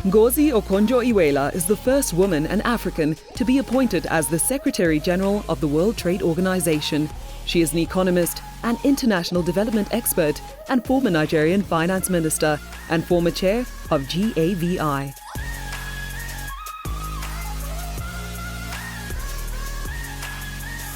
Ngozi Okonjo-Iweala is the first woman and African to be appointed as the Secretary General of the World Trade Organization. She is an economist, an international development expert, and former Nigerian finance minister, and former chair of GAVI.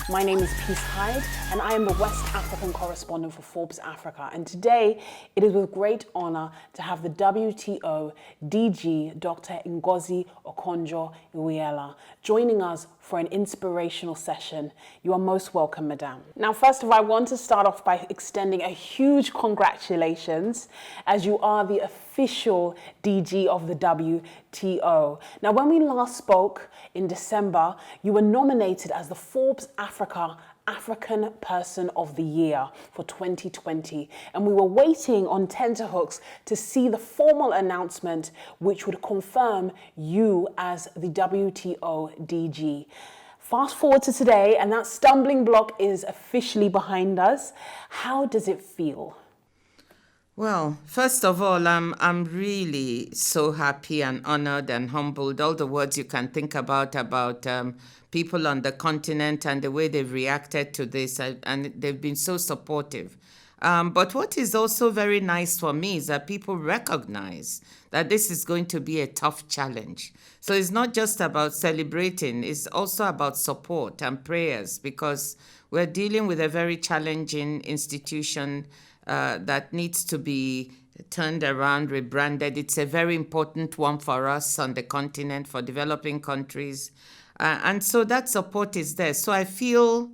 My name is Peace Hyde, and I am the West African correspondent for Forbes Africa. And today, it is with great honor to have the WTO DG, Dr. Ngozi Okonjo-Iweala, joining us for an inspirational session. You are most welcome, Madam. Now, first of all, I want to start off by extending a huge congratulations, as you are the official DG of the WTO. Now, when we last spoke in December, you were nominated as the Forbes African Person of the Year for 2020. And we were waiting on tenterhooks to see the formal announcement which would confirm you as the WTO DG. Fast forward to today, and that stumbling block is officially behind us. How does it feel? Well, first of all, I'm really so happy and honored and humbled. All the words you can think about people on the continent and the way they've reacted to this, and they've been so supportive. But what is also very nice for me is that people recognize that this is going to be a tough challenge. So it's not just about celebrating, it's also about support and prayers, because we're dealing with a very challenging institution that needs to be turned around, rebranded. It's a very important one for us on the continent, for developing countries. And so that support is there. So I feel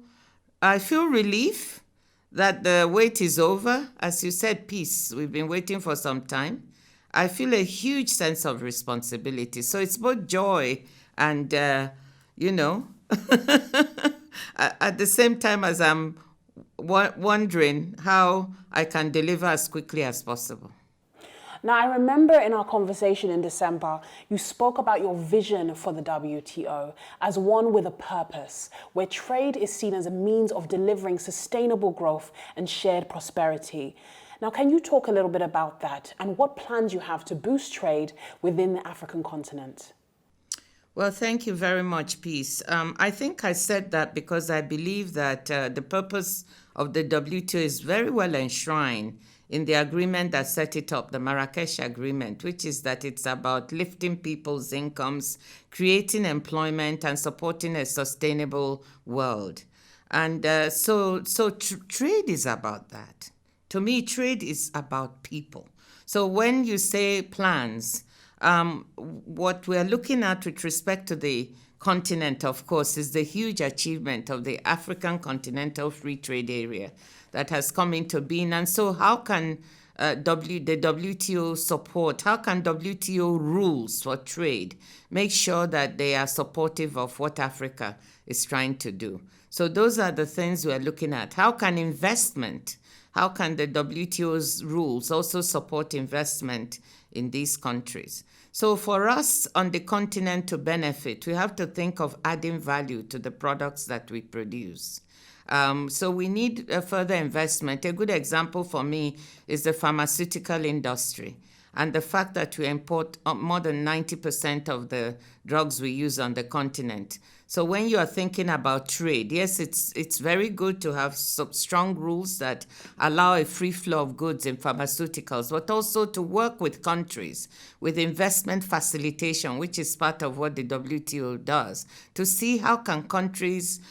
relief that the wait is over. As you said, peace. We've been waiting for some time. I feel a huge sense of responsibility. So it's both joy and, at the same time as I'm wondering how I can deliver as quickly as possible. Now, I remember in our conversation in December, you spoke about your vision for the WTO as one with a purpose, where trade is seen as a means of delivering sustainable growth and shared prosperity. Now, can you talk a little bit about that and what plans you have to boost trade within the African continent? Well, thank you very much, Peace. I think I said that because I believe that the purpose of the WTO is very well enshrined in the agreement that set it up, the Marrakesh Agreement, which is that it's about lifting people's incomes, creating employment, and supporting a sustainable world. And so trade is about that. To me, trade is about people. So when you say plans, what we're looking at with respect to the continent, of course, is the huge achievement of the African Continental Free Trade Area that has come into being. And so how can the WTO support, how can WTO rules for trade make sure that they are supportive of what Africa is trying to do? So those are the things we're looking at. How can how can the WTO's rules also support investment in these countries? So for us on the continent to benefit, we have to think of adding value to the products that we produce. So we need a further investment. A good example for me is the pharmaceutical industry and the fact that we import more than 90% of the drugs we use on the continent. So when you are thinking about trade, yes, it's very good to have some strong rules that allow a free flow of goods in pharmaceuticals, but also to work with countries with investment facilitation, which is part of what the WTO does, to see how can countries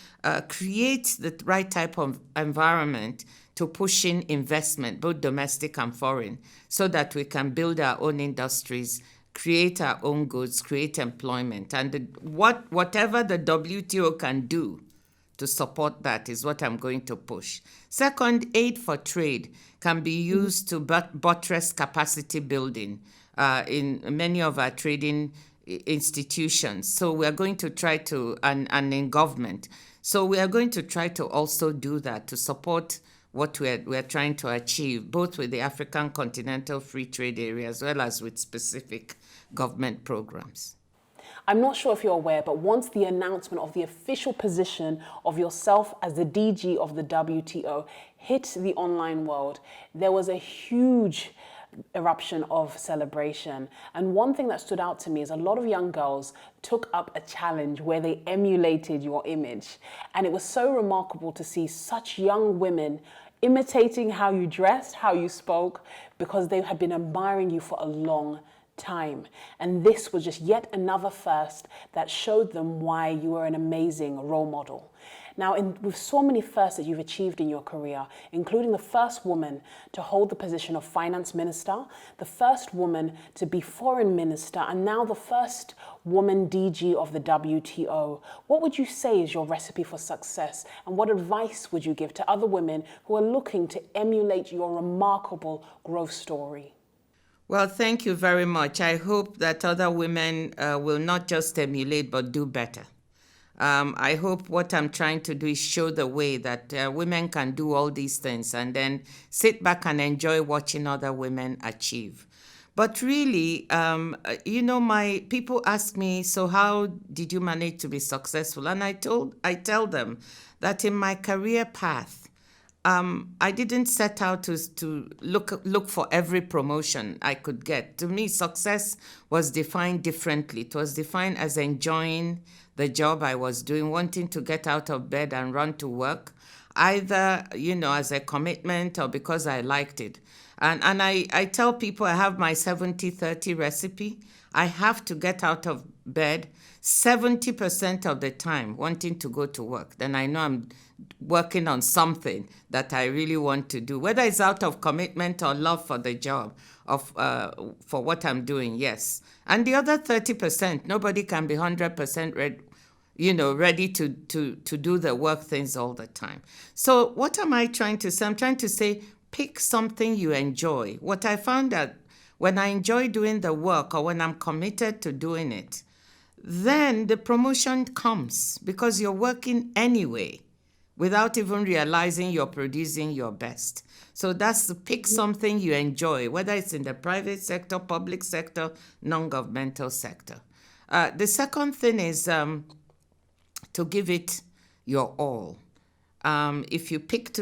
create the right type of environment to push in investment, both domestic and foreign, so that we can build our own industries, create our own goods, create employment. And whatever the WTO can do to support that is what I'm going to push. Second, aid for trade can be used to buttress capacity building in many of our trading institutions. So we are going to try to, and in government. So we are going to try to also do that to support what we're trying to achieve, both with the African Continental Free Trade Area as well as with specific government programs. I'm not sure if you're aware, but once the announcement of the official position of yourself as the DG of the WTO hit the online world, there was a huge eruption of celebration. And one thing that stood out to me is a lot of young girls took up a challenge where they emulated your image. And it was so remarkable to see such young women imitating how you dressed, how you spoke, because they had been admiring you for a long time. And this was just yet another first that showed them why you were an amazing role model. Now, with so many firsts that you've achieved in your career, including the first woman to hold the position of finance minister, the first woman to be foreign minister, and now the first woman DG of the WTO, what would you say is your recipe for success? And what advice would you give to other women who are looking to emulate your remarkable growth story? Well, thank you very much. I hope that other women will not just emulate, but do better. I hope what I'm trying to do is show the way that women can do all these things and then sit back and enjoy watching other women achieve. But really, my people ask me, so how did you manage to be successful? And I tell them that in my career path, I didn't set out to look for every promotion I could get. To me, success was defined differently. It was defined as enjoying the job I was doing, wanting to get out of bed and run to work, either, as a commitment or because I liked it. And I tell people I have my 70-30 recipe. I have to get out of bed 70% of the time wanting to go to work. Then I know I'm working on something that I really want to do, whether it's out of commitment or love for the job, for what I'm doing, yes. And the other 30%, nobody can be 100% ready to do the work things all the time. So what am I trying to say? I'm trying to say, pick something you enjoy. What I found that when I enjoy doing the work or when I'm committed to doing it, then the promotion comes because you're working anyway without even realizing you're producing your best. So that's to pick something you enjoy, whether it's in the private sector, public sector, non-governmental sector. The second thing is to give it your all. If you pick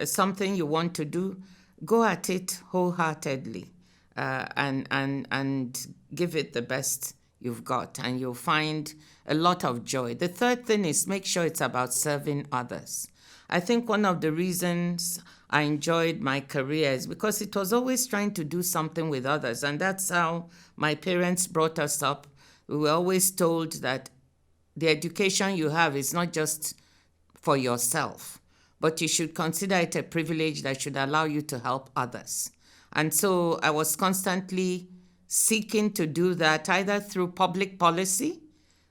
something you want to do, go at it wholeheartedly and give it the best you've got, and you'll find a lot of joy. The third thing is make sure it's about serving others. I think one of the reasons I enjoyed my career is because it was always trying to do something with others, and that's how my parents brought us up. We were always told that the education you have is not just for yourself, but you should consider it a privilege that should allow you to help others. And so I was constantly seeking to do that, either through public policy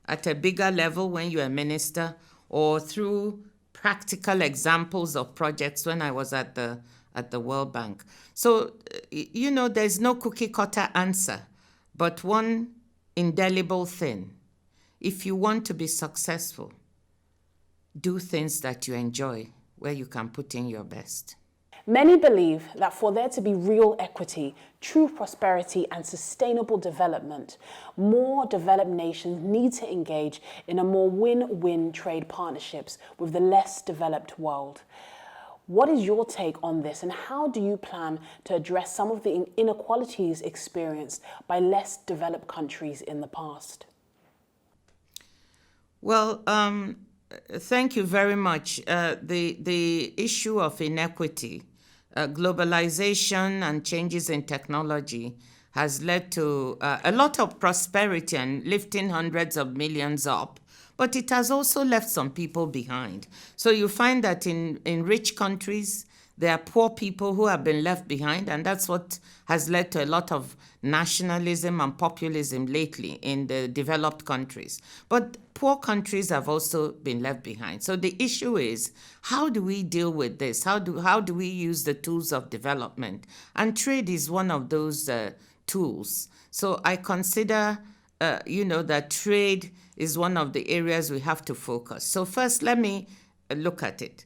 at a bigger level when you're a minister, or through practical examples of projects when I was at the World Bank. So, there's no cookie cutter answer, but one indelible thing. If you want to be successful, do things that you enjoy, where you can put in your best. Many believe that for there to be real equity, true prosperity, and sustainable development, more developed nations need to engage in a more win-win trade partnerships with the less developed world. What is your take on this, and how do you plan to address some of the inequalities experienced by less developed countries in the past? Well, thank you very much. The issue of inequity, globalization and changes in technology has led to a lot of prosperity and lifting hundreds of millions up, but it has also left some people behind. So you find that in rich countries, there are poor people who have been left behind, and that's what has led to a lot of nationalism and populism lately in the developed countries. But poor countries have also been left behind. So the issue is, how do we deal with this? How do we use the tools of development? And trade is one of those tools. So I consider, that trade is one of the areas we have to focus. So first, let me look at it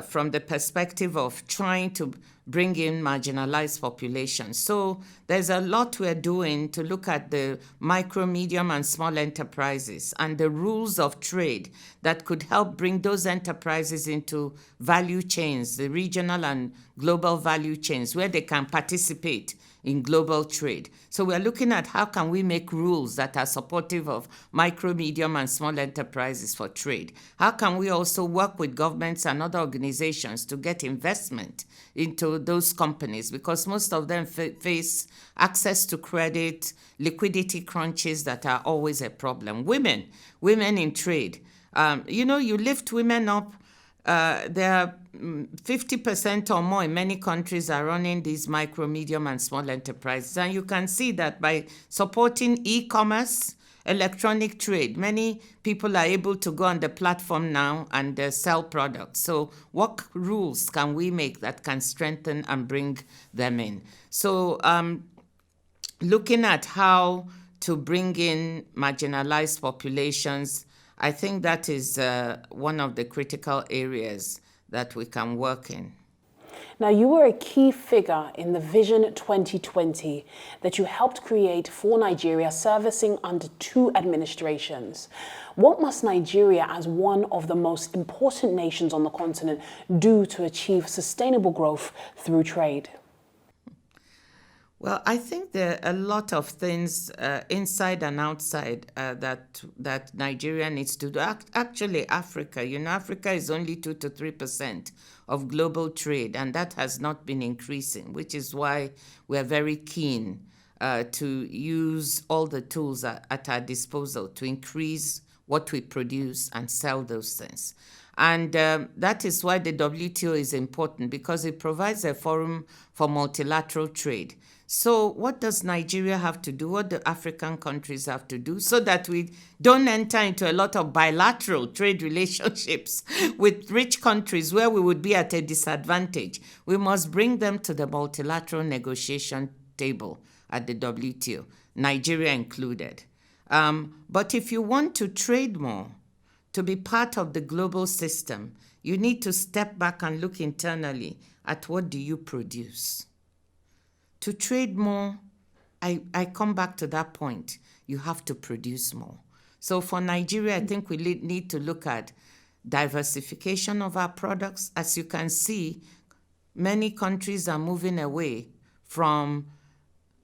from the perspective of trying to bring in marginalized populations. So there's a lot we're doing to look at the micro, medium, and small enterprises and the rules of trade that could help bring those enterprises into value chains, the regional and global value chains, where they can participate in global trade. So we're looking at how can we make rules that are supportive of micro, medium, and small enterprises for trade. How can we also work with governments and other organizations to get investment into those companies, because most of them face access to credit, liquidity crunches that are always a problem. Women in trade. You lift women up. There are 50% or more in many countries are running these micro, medium, and small enterprises. And you can see that by supporting e-commerce, electronic trade, many people are able to go on the platform now and sell products. So what rules can we make that can strengthen and bring them in? So looking at how to bring in marginalized populations, I think that is one of the critical areas that we can work in. Now, you were a key figure in the Vision 2020 that you helped create for Nigeria, servicing under 2 administrations. What must Nigeria, as one of the most important nations on the continent, do to achieve sustainable growth through trade? Well, I think there are a lot of things inside and outside that Nigeria needs to do. Actually, Africa, Africa is only 2 to 3% of global trade, and that has not been increasing, which is why we're very keen to use all the tools at our disposal to increase what we produce and sell those things. And that is why the WTO is important, because it provides a forum for multilateral trade. So what does Nigeria have to do? What do African countries have to do so that we don't enter into a lot of bilateral trade relationships with rich countries where we would be at a disadvantage? We must bring them to the multilateral negotiation table at the WTO, Nigeria included. But if you want to trade more, to be part of the global system, you need to step back and look internally at what do you produce. To trade more, I come back to that point. You have to produce more. So for Nigeria, I think we need to look at diversification of our products. As you can see, many countries are moving away from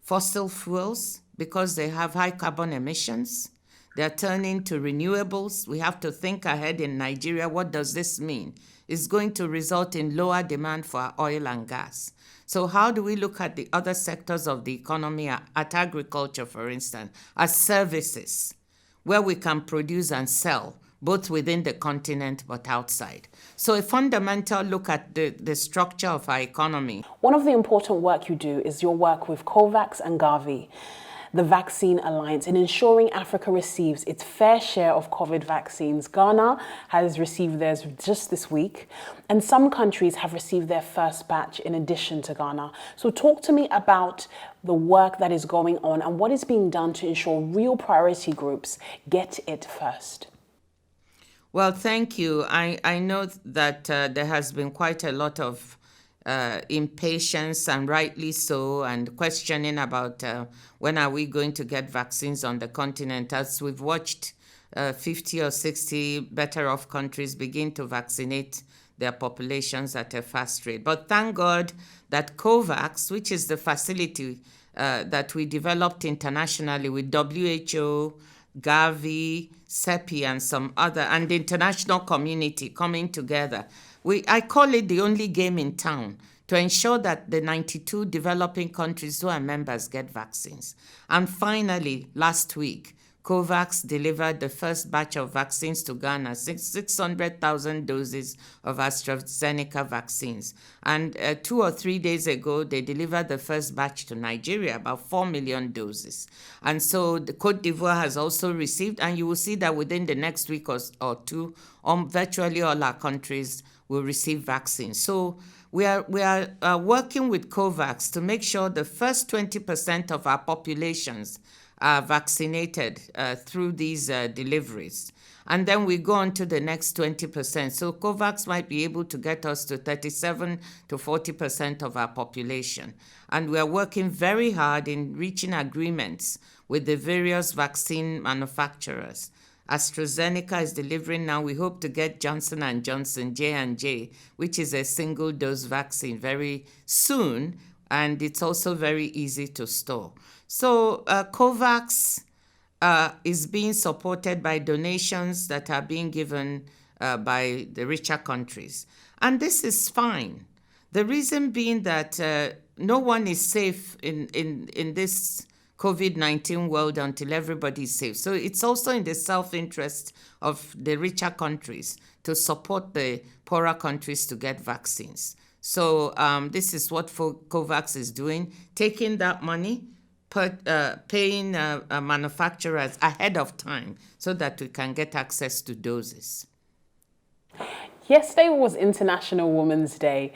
fossil fuels because they have high carbon emissions. They're turning to renewables. We have to think ahead in Nigeria. What does this mean? It's going to result in lower demand for oil and gas. So how do we look at the other sectors of the economy, at agriculture, for instance, as services, where we can produce and sell, both within the continent but outside? So a fundamental look at the structure of our economy. One of the important work you do is your work with COVAX and Gavi, the Vaccine Alliance, in ensuring Africa receives its fair share of COVID vaccines. Ghana has received theirs just this week, and some countries have received their first batch in addition to Ghana. So talk to me about the work that is going on and what is being done to ensure real priority groups get it first. Well, thank you. I know that there has been quite a lot of impatience, and rightly so, and questioning about when are we going to get vaccines on the continent, as we've watched 50 or 60 better off countries begin to vaccinate their populations at a fast rate. But thank God that COVAX, which is the facility that we developed internationally with WHO, Gavi, CEPI, and some other, and the international community coming together. I call it the only game in town to ensure that the 92 developing countries who are members get vaccines. And finally, last week, COVAX delivered the first batch of vaccines to Ghana, 600,000 doses of AstraZeneca vaccines. And 2 or 3 days ago, they delivered the first batch to Nigeria, about 4 million doses. And so the Côte d'Ivoire has also received, and you will see that within the next week or two, virtually all our countries will receive vaccines. So we are working with COVAX to make sure the first 20% of our populations are vaccinated through these deliveries. And then we go on to the next 20%. So COVAX might be able to get us to 37 to 40% of our population. And we are working very hard in reaching agreements with the various vaccine manufacturers. AstraZeneca is delivering now. We hope to get Johnson & Johnson, J&J, which is a single-dose vaccine, very soon, and it's also very easy to store. So COVAX is being supported by donations that are being given by the richer countries. And this is fine. The reason being that no one is safe in this COVID-19 world until everybody is safe. So it's also in the self-interest of the richer countries to support the poorer countries to get vaccines. So this is what COVAX is doing, taking that money, paying manufacturers ahead of time so that we can get access to doses. Yesterday was International Women's Day.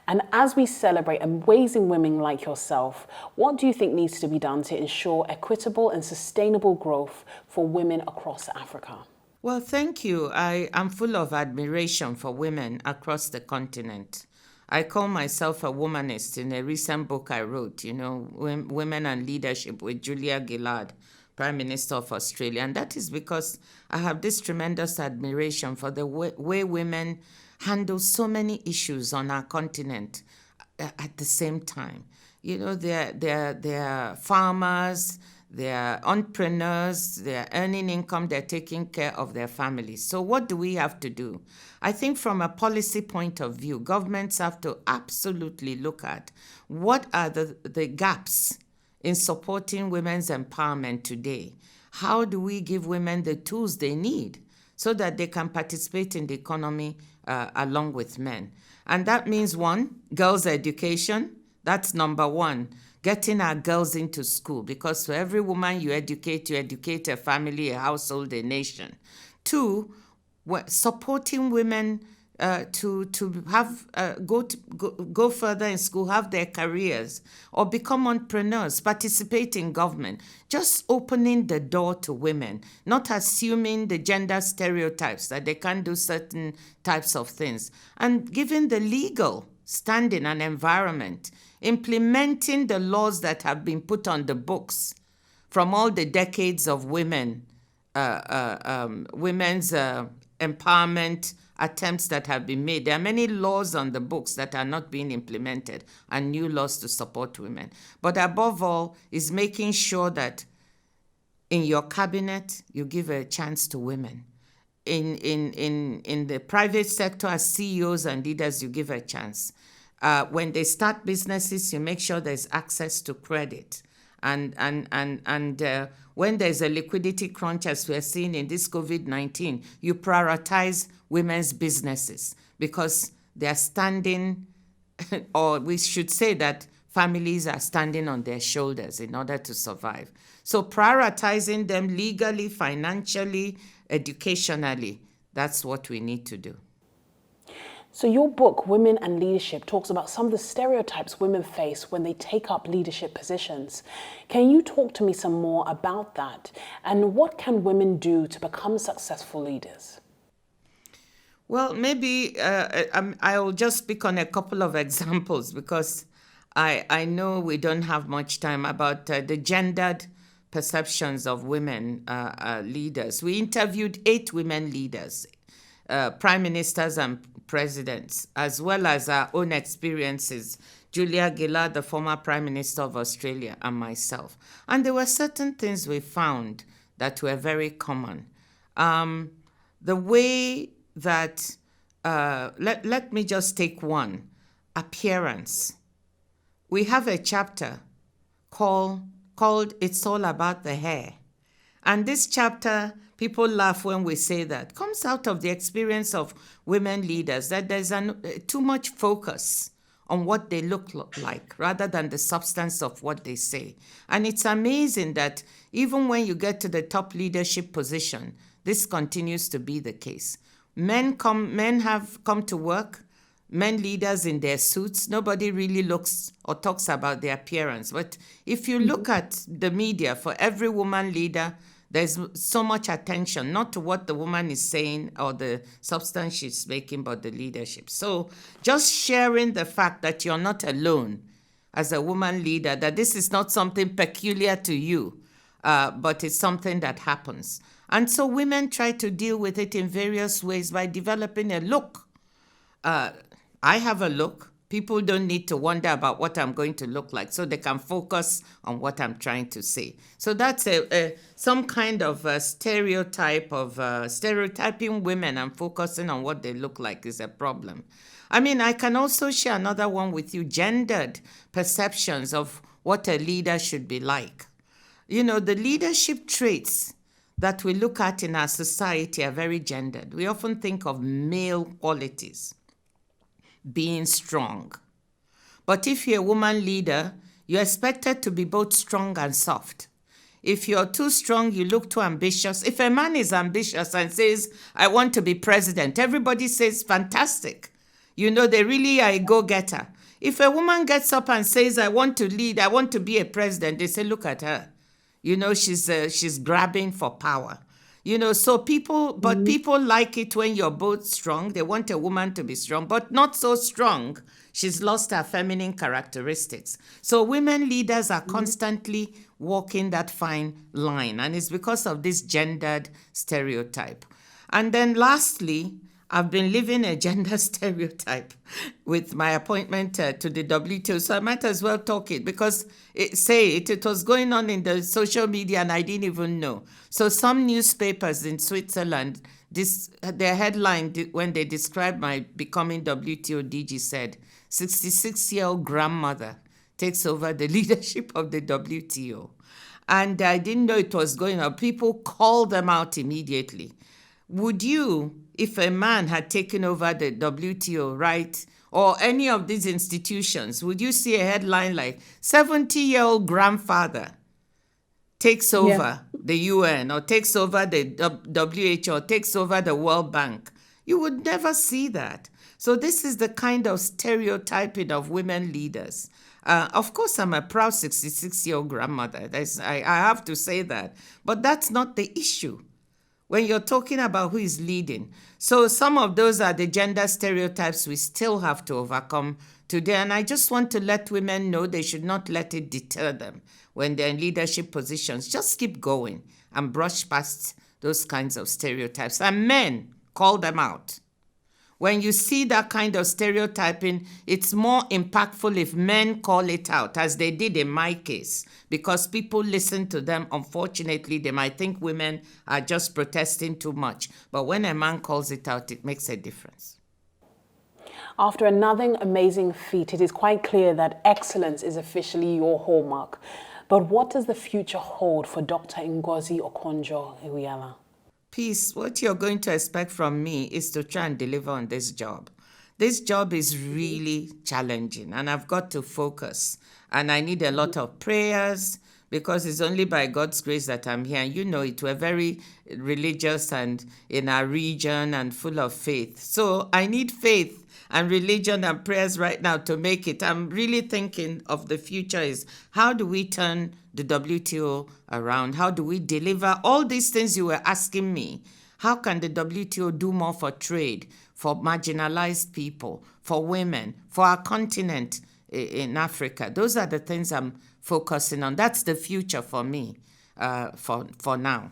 And as we celebrate amazing women like yourself, what do you think needs to be done to ensure equitable and sustainable growth for women across Africa? Well, thank you. I am full of admiration for women across the continent. I call myself a womanist in a recent book I wrote, Women and Leadership with Julia Gillard, Prime Minister of Australia. And that is because I have this tremendous admiration for the way women handle so many issues on our continent at the same time. They're farmers, they're entrepreneurs, they're earning income, they're taking care of their families. So what do we have to do? I think from a policy point of view, governments have to absolutely look at what are the gaps in supporting women's empowerment today. How do we give women the tools they need so that they can participate in the economy along with men? And that means, one, girls' education. That's number one, getting our girls into school, because for every woman you educate a family, a household, a nation. Two, supporting women to have go further in school, have their careers, or become entrepreneurs, participate in government. Just opening the door to women, not assuming the gender stereotypes that they can't do certain types of things, and giving the legal standing and environment, implementing the laws that have been put on the books from all the decades of women's empowerment attempts that have been made. There are many laws on the books that are not being implemented, and new laws to support women. But above all is making sure that in your cabinet, you give a chance to women. In the private sector, as CEOs and leaders, you give a chance. When they start businesses, you make sure there's access to credit. And when there's a liquidity crunch, as we're seeing in this COVID-19, you prioritize women's businesses because they're standing, or we should say that families are standing on their shoulders in order to survive. So prioritizing them legally, financially, educationally, that's what we need to do. So your book, Women and Leadership, talks about some of the stereotypes women face when they take up leadership positions. Can you talk to me some more about that? And what can women do to become successful leaders? Well, maybe I'll just speak on a couple of examples because I know we don't have much time about the gendered perceptions of women leaders. We interviewed 8 women leaders, prime ministers and presidents, as well as our own experiences, Julia Gillard, the former Prime Minister of Australia, and myself. And there were certain things we found that were very common. The way that, let me just take one, appearance. We have a chapter called It's All About the Hair. And this chapter, people laugh when we say that, comes out of the experience of women leaders, that there's too much focus on what they look like rather than the substance of what they say. And it's amazing that even when you get to the top leadership position, this continues to be the case. Men have come to work, men leaders in their suits. Nobody really looks or talks about their appearance. But if you look at the media, for every woman leader, there's so much attention, not to what the woman is saying or the substance she's making, but the leadership. So just sharing the fact that you're not alone as a woman leader, that this is not something peculiar to you, but it's something that happens. And so women try to deal with it in various ways by developing a look. I have a look. People don't need to wonder about what I'm going to look like, so they can focus on what I'm trying to say. So that's some kind of stereotype of stereotyping women and focusing on what they look like is a problem. I mean, I can also share another one with you, gendered perceptions of what a leader should be like. You know, the leadership traits that we look at in our society are very gendered. We often think of male qualities, being strong. But if you're a woman leader, you're expected to be both strong and soft. If you're too strong, you look too ambitious. If a man is ambitious and says, I want to be president, everybody says, fantastic. You know, they really are a go-getter. If a woman gets up and says, I want to lead, I want to be a president, they say, look at her. You know, she's grabbing for power. You know, so people like it when you're both strong. They want a woman to be strong, but not so strong. She's lost her feminine characteristics. So women leaders are constantly walking that fine line, and it's because of this gendered stereotype. And then lastly, I've been living a gender stereotype with my appointment to the WTO, so I might as well talk it because it was going on in the social media and I didn't even know. So some newspapers in Switzerland, their headline when they described my becoming WTO DG said, 66-year-old grandmother takes over the leadership of the WTO. And I didn't know it was going on. People called them out immediately. Would you, if a man had taken over the WTO, right, or any of these institutions, would you see a headline like 70-year-old grandfather takes over the UN or takes over the WHO or takes over the World Bank? You would never see that. So this is the kind of stereotyping of women leaders. Of course, I'm a proud 66-year-old grandmother. I have to say that. But that's not the issue when you're talking about who is leading. So some of those are the gender stereotypes we still have to overcome today. And I just want to let women know they should not let it deter them when they're in leadership positions. Just keep going and brush past those kinds of stereotypes. And men, call them out. When you see that kind of stereotyping, it's more impactful if men call it out, as they did in my case, because people listen to them. Unfortunately, they might think women are just protesting too much. But when a man calls it out, it makes a difference. After another amazing feat, it is quite clear that excellence is officially your hallmark. But what does the future hold for Dr. Ngozi Okonjo-Iweala? Peace, what you're going to expect from me is to try and deliver on this job. This job is really challenging and I've got to focus. And I need a lot of prayers because it's only by God's grace that I'm here. And you know it, we're very religious and in our region and full of faith. So I need faith and religion and prayers right now to make it. I'm really thinking of the future is how do we turn the WTO around? How do we deliver all these things you were asking me? How can the WTO do more for trade, for marginalized people, for women, for our continent in Africa? Those are the things I'm focusing on. That's the future for me for now.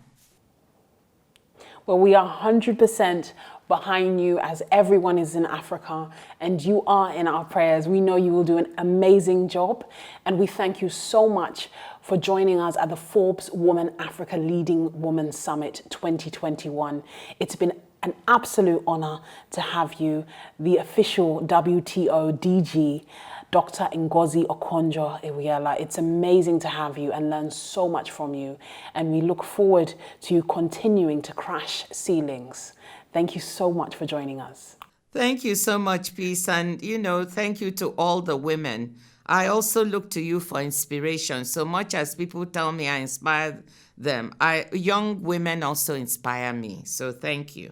Well, we are 100% behind you as everyone is in Africa and you are in our prayers. We know you will do an amazing job and we thank you so much for joining us at the Forbes Woman Africa Leading Women Summit 2021. It's been an absolute honor to have you, the official WTO DG, Dr. Ngozi Okonjo-Iweala. It's amazing to have you and learn so much from you. And we look forward to you continuing to crash ceilings. Thank you so much for joining us. Thank you so much, Peace. And, thank you to all the women. I also look to you for inspiration. So much as people tell me I inspire them, young women also inspire me. So thank you.